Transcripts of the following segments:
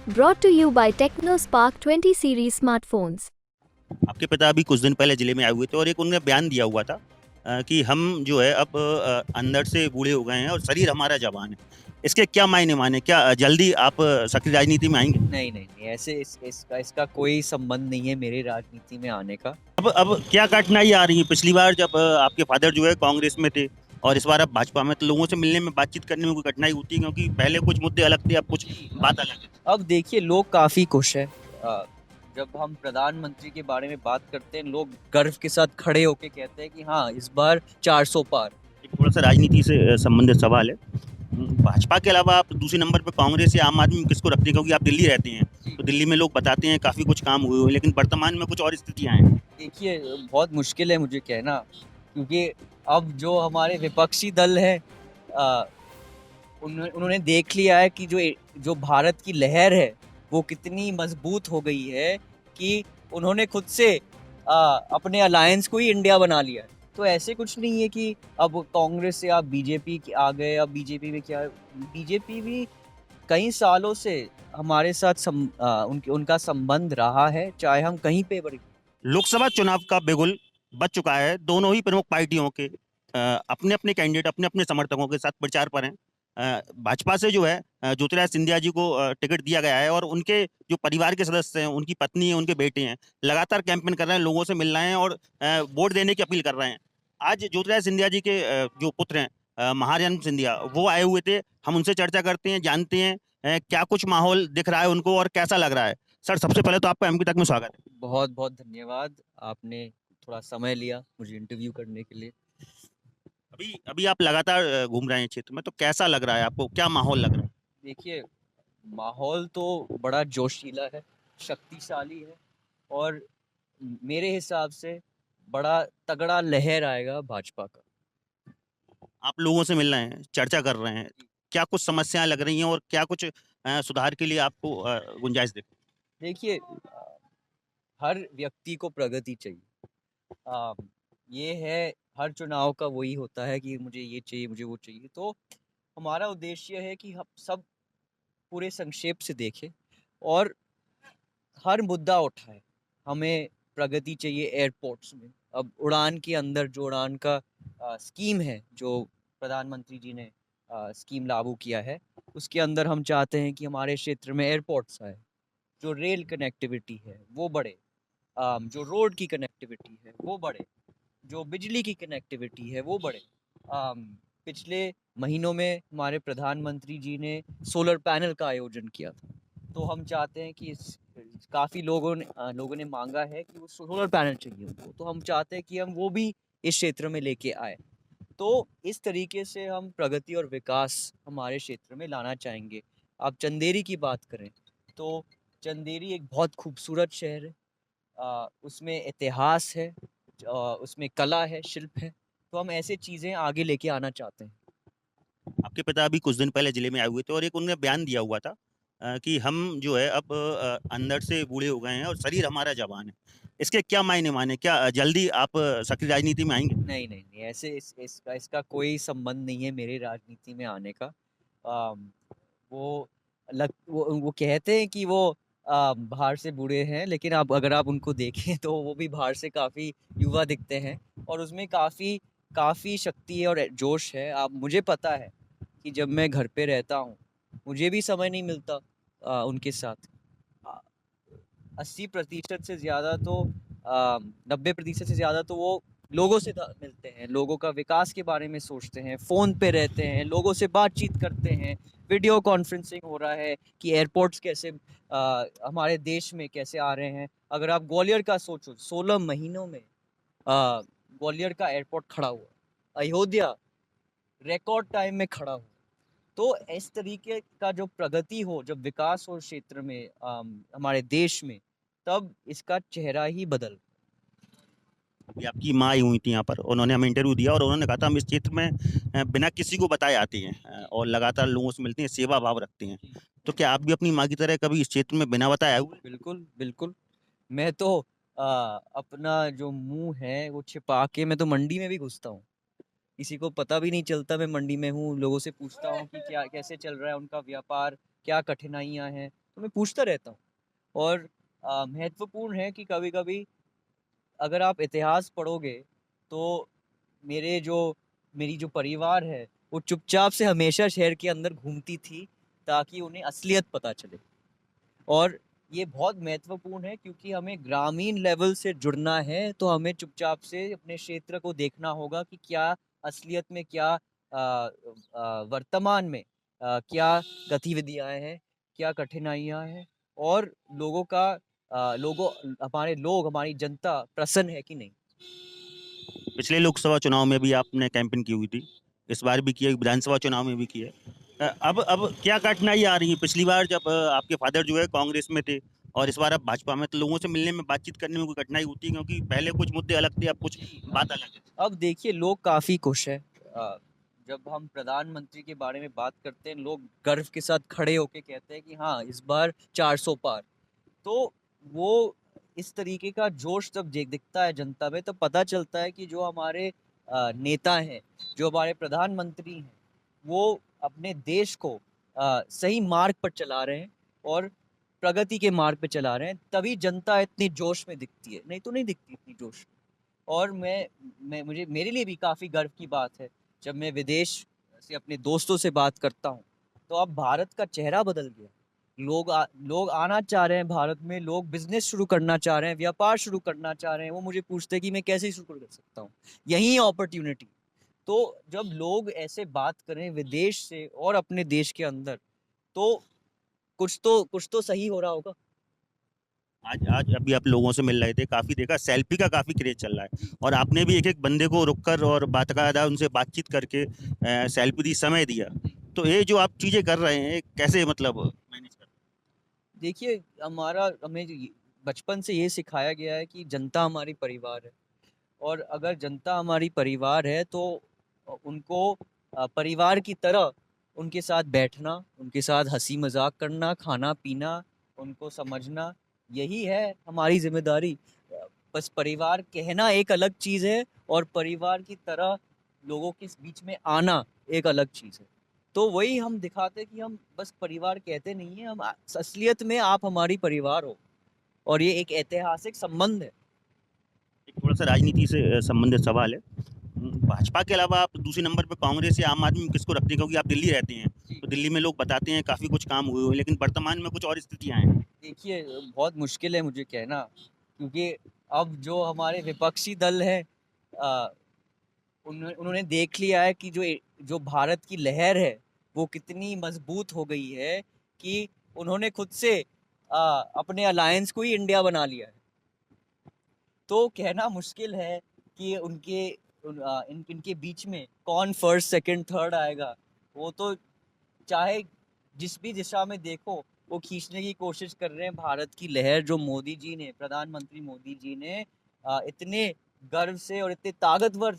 Brought to you by TechnoSpark 20 series smartphones. आपके पिता अभी कुछ दिन पहले जिले में आए हुए थे और एक उन्होंने बयान दिया हुआ था कि हम जो है अब अंदर से बूढ़े हो गए हैं और शरीर हमारा जवान है। इसके क्या मायने माने? क्या जल्दी आप सक्रिय राजनीति में आएंगे? नहीं नहीं नहीं, ऐसे इसका कोई संबंध नहीं है मेरे राजनीति में आने का। अब क्या कठिनाई आ रही है? पिछली बार जब आपके फादर जो है कांग्रेस में थे और इस बार आप भाजपा में, तो लोगों से मिलने में, बातचीत करने में कोई कठिनाई होती है? क्योंकि पहले कुछ मुद्दे अलग थे, अब कुछ बात अलग है। अब देखिए, लोग काफी खुश है। जब हम प्रधानमंत्री के बारे में बात करते हैं, लोग गर्व के साथ खड़े होके कहते हैं कि हाँ, इस बार 400 पार। एक थोड़ा सा राजनीति से संबंधित सवाल है। भाजपा के अलावा आप दूसरे नंबर पे कांग्रेस या आम आदमी में किसको रखते हैं? क्योंकि आप दिल्ली रहते हैं, तो दिल्ली में लोग बताते हैं काफ़ी कुछ काम हुए हुए हैं, लेकिन वर्तमान में कुछ और स्थितियाँ हैं। देखिए, बहुत मुश्किल है मुझे कहना, क्योंकि अब जो हमारे विपक्षी दल है, उन्होंने देख लिया है कि जो जो भारत की लहर है वो कितनी मजबूत हो गई है कि उन्होंने खुद से अपने अलायंस को ही इंडिया बना लिया है। तो ऐसे कुछ नहीं है कि अब कांग्रेस से आप बीजेपी आ गए। अब बीजेपी में क्या है, बीजेपी भी कई सालों से हमारे साथ उनका संबंध रहा है, चाहे हम कहीं पे बड़ी। लोकसभा चुनाव का बिगुल बज चुका है। दोनों ही प्रमुख पार्टियों के अपने अपने कैंडिडेट अपने अपने समर्थकों के साथ प्रचार पर हैं। भाजपा से जो है ज्योतिरादित्य सिंधिया जी को टिकट दिया गया है और उनके जो परिवार के सदस्य हैं, उनकी पत्नी है, उनके बेटे हैं, लगातार कैंपेन कर रहे हैं, लोगों से मिल रहे हैं और वोट देने की अपील कर रहे हैं। आज ज्योतिरादित्य सिंधिया जी के जो पुत्र हैं महाजन सिंधिया, वो आए हुए थे। हम उनसे चर्चा करते हैं, जानते हैं क्या कुछ माहौल दिख रहा है उनको और कैसा लग रहा है। सर, सबसे पहले तो आपका एमपी तक में स्वागत है। बहुत बहुत धन्यवाद, आपने थोड़ा समय लिया मुझे इंटरव्यू करने के लिए। अभी अभी आप लगातार घूम रहे हैं क्षेत्र में, तो कैसा लग रहा है आपको? क्या माहौल लग रहा है? देखिए, माहौल तो बड़ा जोशीला है, शक्तिशाली है, और मेरे हिसाब से बड़ा तगड़ा लहर आएगा भाजपा का। आप लोगों से मिल रहे हैं, चर्चा कर रहे हैं, क्या कुछ समस्याएं लग रही हैं और क्या कुछ सुधार के लिए आपको गुंजाइश देखते देखिए, हर व्यक्ति को प्रगति चाहिए। अ, ये है, हर चुनाव का वही होता है कि मुझे ये चाहिए, मुझे वो चाहिए। तो हमारा उद्देश्य है कि हम सब पूरे संक्षेप से देखें और हर मुद्दा उठाए। हमें प्रगति चाहिए एयरपोर्ट्स में। अब उड़ान के अंदर जो उड़ान का स्कीम है, जो प्रधानमंत्री जी ने स्कीम लागू किया है, उसके अंदर हम चाहते हैं कि हमारे क्षेत्र में एयरपोर्ट्स आए, जो रेल कनेक्टिविटी है वो बढ़े, जो रोड की कनेक्टिविटी है वो बढ़े, जो बिजली की कनेक्टिविटी है वो बढ़े। पिछले महीनों में हमारे प्रधानमंत्री जी ने सोलर पैनल का आयोजन किया था। तो हम चाहते हैं कि काफ़ी लोगों ने मांगा है कि वो सोलर पैनल चाहिए उनको, तो हम चाहते हैं कि हम वो भी इस क्षेत्र में लेके आए। तो इस तरीके से हम प्रगति और विकास हमारे क्षेत्र में लाना चाहेंगे। आप चंदेरी की बात करें तो चंदेरी एक बहुत खूबसूरत शहर है। उसमें इतिहास है, उसमें कला है, शिल्प है। तो हम ऐसे चीज़ें आगे लेके आना चाहते हैं। हैं? आपके पिता अभी कुछ दिन पहले जिले में आए हुए थे और एक उन्होंने बयान दिया हुआ था कि हम जो है अब अंदर से बूढ़े हो गए हैं और शरीर हमारा जवान है। इसके क्या मायने माने? क्या जल्दी आप सक्रिय राजनीति में आएंगे? नहीं नहीं नहीं, ऐसे इसका कोई संबंध नहीं है मेरे राजनीति में आने का। अम, वो कहते हैं कि वो बाहर से बूढ़े हैं, लेकिन आप अगर आप उनको देखें तो वो भी बाहर से काफ़ी युवा दिखते हैं, और उसमें काफ़ी काफ़ी शक्ति है और जोश है। आप मुझे पता है कि जब मैं घर पे रहता हूँ, मुझे भी समय नहीं मिलता उनके साथ। 80% से ज़्यादा तो 90% से ज़्यादा तो वो लोगों से मिलते हैं, लोगों का विकास के बारे में सोचते हैं, फ़ोन पे रहते हैं, लोगों से बातचीत करते हैं। वीडियो कॉन्फ्रेंसिंग हो रहा है कि एयरपोर्ट्स कैसे हमारे देश में कैसे आ रहे हैं। अगर आप ग्वालियर का सोचो, 16 महीनों में ग्वालियर का एयरपोर्ट खड़ा हुआ, अयोध्या रिकॉर्ड टाइम में खड़ा हुआ। तो इस तरीके का जो प्रगति हो, जब विकास हो क्षेत्र में, हमारे देश में, तब इसका चेहरा ही बदल। अभी आपकी माँ आई हुई थी यहाँ पर, उन्होंने हमें इंटरव्यू दिया और उन्होंने कहा था हम इस क्षेत्र में बिना किसी को बताए आती हैं और लगातार लोगों से मिलती हैं, सेवा भाव रखती हैं। तो क्या आप भी अपनी माँ की तरह कभी इस क्षेत्र में बिना बताए आए हुए? बिल्कुल बिल्कुल। मैं तो अपना जो मुंह है वो छिपा के मैं तो मंडी में भी घुसता हूँ। किसी को पता भी नहीं चलता मैं मंडी में हूँ। लोगों से पूछता हूँ कि क्या कैसे चल रहा है उनका व्यापार, क्या कठिनाइयाँ हैं। तो मैं पूछता रहता हूँ। और महत्वपूर्ण है कि कभी-कभी अगर आप इतिहास पढ़ोगे तो मेरी जो परिवार है वो चुपचाप से हमेशा शहर के अंदर घूमती थी ताकि उन्हें असलियत पता चले। और ये बहुत महत्वपूर्ण है क्योंकि हमें ग्रामीण लेवल से जुड़ना है, तो हमें चुपचाप से अपने क्षेत्र को देखना होगा कि क्या असलियत में क्या वर्तमान में क्या गतिविधियाँ हैं, क्या कठिनाइयाँ हैं और हमारे लोग, हमारी जनता प्रसन्न है कि नहीं। पिछले लोकसभा चुनाव में भी आपने कैंपेन की हुई थी, इस बार भी की है, विधानसभा चुनाव में भी की है। अब क्या कठिनाई आ रही है? पिछली बार जब आपके फादर जो है कांग्रेस में थे और इस बार आप भाजपा में, तो लोगों से मिलने में, बातचीत करने में कोई कठिनाई होती है? क्योंकि पहले कुछ मुद्दे अलग थे, अब कुछ बात अलग है। अब देखिए लोग काफ़ी खुश हैं। जब हम प्रधानमंत्री के बारे में बात करते हैं, लोग गर्व के साथ खड़े होके कहते हैं कि हाँ, इस बार 400 पार। तो वो इस तरीके का जोश जब दिखता है जनता में, तब पता चलता है कि जो हमारे नेता हैं, जो हमारे प्रधानमंत्री हैं, वो अपने देश को सही मार्ग पर चला रहे हैं और प्रगति के मार्ग पे चला रहे हैं। तभी जनता इतनी जोश में दिखती है, नहीं तो नहीं दिखती इतनी जोश। और मेरे लिए भी काफ़ी गर्व की बात है जब मैं विदेश से अपने दोस्तों से बात करता हूँ, तो अब भारत का चेहरा बदल गया। लोग आना चाह रहे हैं भारत में, लोग बिजनेस शुरू करना चाह रहे हैं, व्यापार शुरू करना चाह रहे हैं। वो मुझे पूछते हैं कि मैं कैसे शुरू कर सकता हूँ, यही अपॉर्चुनिटी। तो जब लोग ऐसे बात करें विदेश से और अपने देश के अंदर, तो कुछ तो सही हो रहा होगा। आज आज अभी आप लोगों से मिल रहे थे, काफी देखा सेल्फी का काफी क्रेज चल रहा है, और आपने भी एक एक बंदे को रुककर और बाकायदा उनसे बातचीत करके सेल्फी दी, समय दिया। तो ये जो आप चीजें कर रहे हैं, कैसे मतलब मैनेज कर? देखिए हमें बचपन से ये सिखाया गया है कि जनता हमारी परिवार है। और अगर जनता हमारी परिवार है तो उनको परिवार की तरह उनके साथ बैठना, उनके साथ हंसी मजाक करना, खाना पीना, उनको समझना, यही है हमारी जिम्मेदारी। बस परिवार कहना एक अलग चीज़ है और परिवार की तरह लोगों के बीच में आना एक अलग चीज़ है। तो वही हम दिखाते हैं कि हम बस परिवार कहते नहीं है, हम असलियत में आप हमारी परिवार हो और ये एक ऐतिहासिक संबंध है। एक थोड़ा सा राजनीति से संबंधित सवाल है। भाजपा के अलावा आप दूसरे नंबर पे कांग्रेस या आम आदमी में किसको रखते हैं? क्योंकि आप दिल्ली रहते हैं, तो दिल्ली में लोग बताते हैं काफी कुछ काम हुए हुए, लेकिन वर्तमान में कुछ और स्थितियां हैं। देखिए बहुत मुश्किल है मुझे कहना, क्योंकि अब जो हमारे विपक्षी दल है उन्होंने देख लिया है कि जो भारत की लहर है वो कितनी मजबूत हो गई है कि उन्होंने खुद से अपने अलायंस को ही इंडिया बना लिया है। तो कहना मुश्किल है कि इनके बीच में कौन फर्स्ट सेकंड थर्ड आएगा। वो तो चाहे जिस भी दिशा में देखो वो खींचने की कोशिश कर रहे हैं भारत की लहर, जो मोदी जी ने, प्रधानमंत्री मोदी जी ने इतने गर्व से और इतने ताकतवर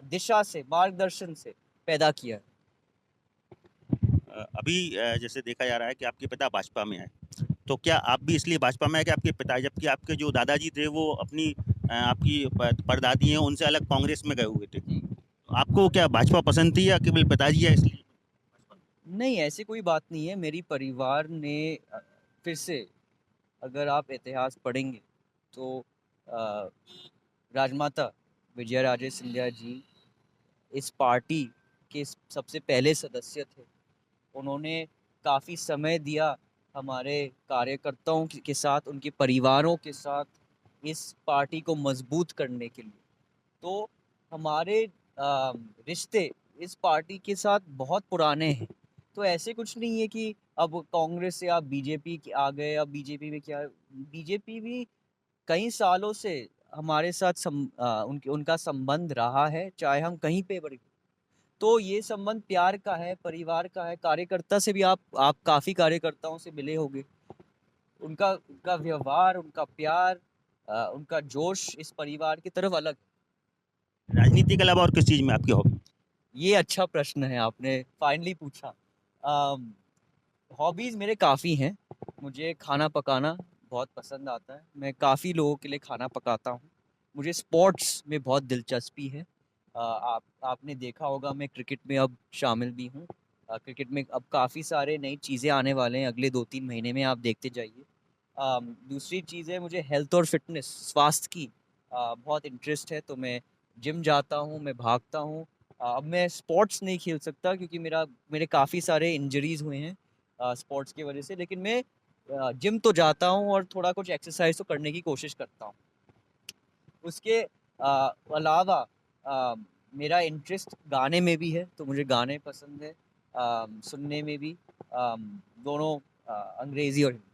दिशा से, मार्गदर्शन से पैदा किया है। अभी जैसे देखा जा रहा है कि आपके पिता भाजपा में है, तो क्या आप भी इसलिए भाजपा में है कि आपके पिता, जबकि आपके जो दादाजी थे वो अपनी आपकी परदादी हैं उनसे अलग कांग्रेस में गए हुए थे, तो आपको क्या भाजपा पसंद थी या केवल पिताजी है इसलिए? नहीं, ऐसी कोई बात नहीं है। मेरी परिवार ने फिर से, अगर आप इतिहास पढ़ेंगे तो अ, राजमाता विजया राजे सिंधिया जी इस पार्टी के सबसे पहले सदस्य थे। उन्होंने काफ़ी समय दिया हमारे कार्यकर्ताओं के साथ, उनके परिवारों के साथ इस पार्टी को मजबूत करने के लिए। तो हमारे रिश्ते इस पार्टी के साथ बहुत पुराने हैं। तो ऐसे कुछ नहीं है कि अब कांग्रेस से आप बीजेपी आ गए, अब बीजेपी में क्या, बीजेपी भी कई सालों से हमारे साथ उनका संबंध रहा है, चाहे हम कहीं पे बड़े। तो ये संबंध प्यार का है, परिवार का है। कार्यकर्ता से भी आप काफ़ी कार्यकर्ताओं से मिले होंगे। उनका उनका व्यवहार, उनका प्यार, उनका जोश इस परिवार की तरफ अलग है। राजनीति के अलावा और किस चीज में आपकी हॉबी? ये अच्छा प्रश्न है आपने फाइनली पूछा। हॉबीज़ मेरे काफ़ी हैं। मुझे खाना पकाना बहुत पसंद आता है। मैं काफ़ी लोगों के लिए खाना पकाता हूँ। मुझे स्पोर्ट्स में बहुत दिलचस्पी है। आपने देखा होगा मैं क्रिकेट में अब शामिल भी हूँ। क्रिकेट में अब काफ़ी सारे नई चीज़ें आने वाले हैं अगले 2-3 महीने में, आप देखते जाइए। दूसरी चीज़ है, मुझे हेल्थ और फिटनेस, स्वास्थ्य की बहुत इंटरेस्ट है, तो मैं जिम जाता हूँ, मैं भागता हूँ। अब मैं स्पोर्ट्स नहीं खेल सकता क्योंकि मेरे काफ़ी सारे इंजरीज़ हुए हैं स्पोर्ट्स की वजह से, लेकिन मैं जिम तो जाता हूँ और थोड़ा कुछ एक्सरसाइज तो करने की कोशिश करता हूँ। उसके अलावा अ, मेरा इंटरेस्ट गाने में भी है, तो मुझे गाने पसंद है, सुनने में भी, दोनों, अंग्रेज़ी और हिंदी।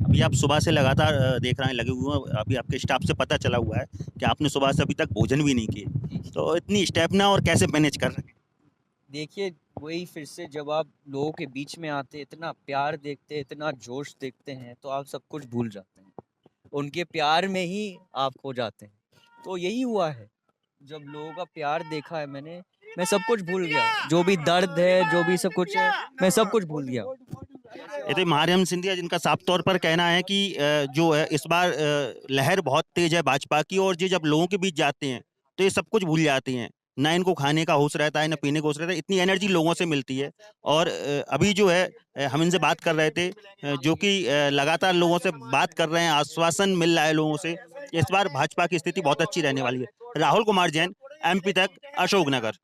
अभी आप सुबह से लगातार देख रहे हैं लगे हुए हैं, अभी आपके स्टाफ से पता चला हुआ है कि आपने सुबह से अभी तक भोजन भी नहीं किए, जी। तो इतनी स्टेमिना और कैसे मैनेज कर रहे हैं? देखिए, वही फिर से जब आप लोगों के बीच में आते हैं, इतना प्यार देखते हैं, इतना जोश देखते हैं, तो आप सब कुछ भूल जाते हैं। उनके प्यार में ही आप खो जाते हैं। तो यही हुआ है, जब लोगों का प्यार देखा है मैंने, मैं सब कुछ भूल गया। जो भी दर्द है, जो भी सब कुछ है, मैं सब कुछ भूल गया। ये तो महारम सिंधिया जिनका साफ तौर पर कहना है कि जो है इस बार लहर बहुत तेज है भाजपा की, और ये जब लोगों के बीच जाते हैं तो ये सब कुछ भूल जाते हैं, ना इनको खाने का होश रहता है, ना पीने का होश रहता है, इतनी एनर्जी लोगों से मिलती है। और अभी जो है हम इनसे बात कर रहे थे, जो कि लगातार लोगों से बात कर रहे हैं, आश्वासन मिल रहा है लोगों से। इस बार भाजपा की स्थिति बहुत अच्छी रहने वाली है। राहुल कुमार जैन, MP तक, अशोकनगर।